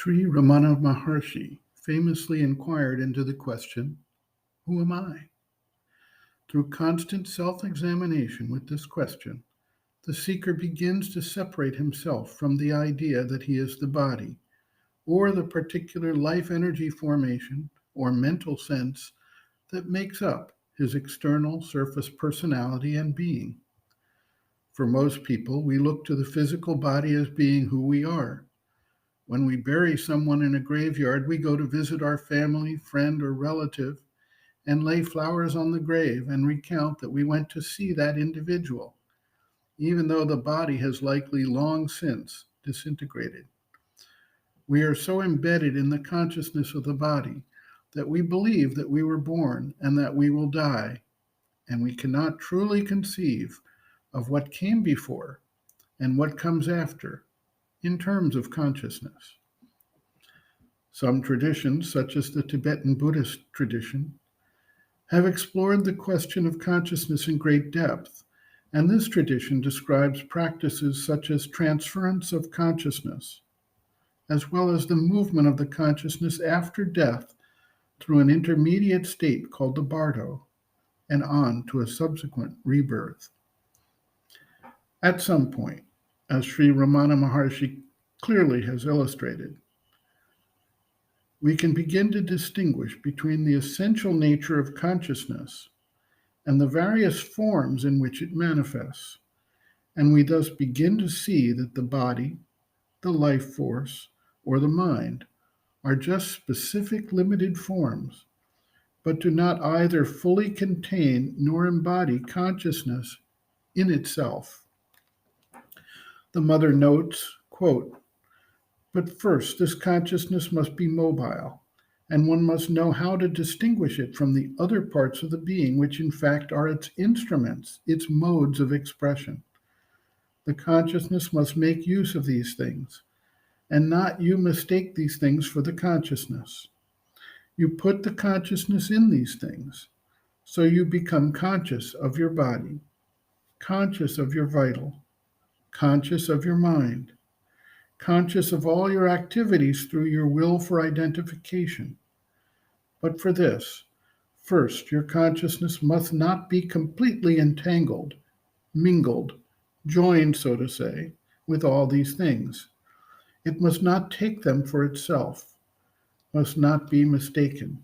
Sri Ramana Maharshi famously inquired into the question, "Who am I?" Through constant self-examination with this question, the seeker begins to separate himself from the idea that he is the body, or the particular life energy formation or mental sense that makes up his external surface personality and being. For most people, we look to the physical body as being who we are. When we bury someone in a graveyard, we go to visit our family, friend, or relative and lay flowers on the grave and recount that we went to see that individual, even though the body has likely long since disintegrated. We are so embedded in the consciousness of the body that we believe that we were born and that we will die, and we cannot truly conceive of what came before and what comes after in terms of consciousness. Some traditions, such as the Tibetan Buddhist tradition, have explored the question of consciousness in great depth, and this tradition describes practices such as transference of consciousness, as well as the movement of the consciousness after death through an intermediate state called the bardo, and on to a subsequent rebirth. At some point, as Sri Ramana Maharshi clearly has illustrated, we can begin to distinguish between the essential nature of consciousness and the various forms in which it manifests, and we thus begin to see that the body, the life force, or the mind are just specific limited forms, but do not either fully contain nor embody consciousness in itself. The mother notes, quote, "But first, this consciousness must be mobile, and one must know how to distinguish it from the other parts of the being, which in fact are its instruments, its modes of expression. The consciousness must make use of these things, and not you mistake these things for the consciousness. You put the consciousness in these things, so you become conscious of your body, conscious of your vital, conscious of your mind, conscious of all your activities through your will for identification. But for this, first, your consciousness must not be completely entangled, mingled, joined, so to say, with all these things. It must not take them for itself, must not be mistaken.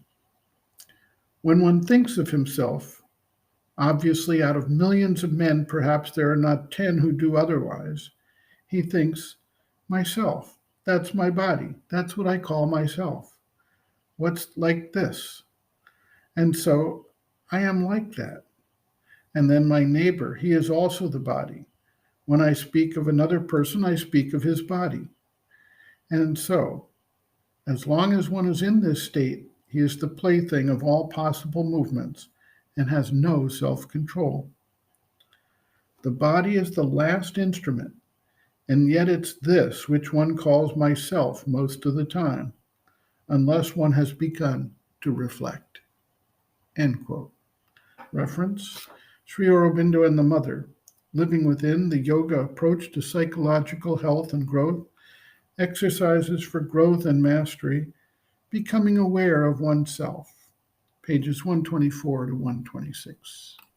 When one thinks of himself, obviously out of millions of men, perhaps there are not 10 who do otherwise, he thinks, myself, that's my body, that's what I call myself. What's like this? And so I am like that. And then my neighbor, he is also the body. When I speak of another person, I speak of his body. And so, as long as one is in this state, he is the plaything of all possible movements and has no self-control. The body is the last instrument, and yet it's this which one calls myself most of the time, unless one has begun to reflect." End quote. Reference, Sri Aurobindo and the Mother, Living Within, the Yoga Approach to Psychological Health and Growth, Exercises for Growth and Mastery, Becoming Aware of Oneself, pages 124 to 126.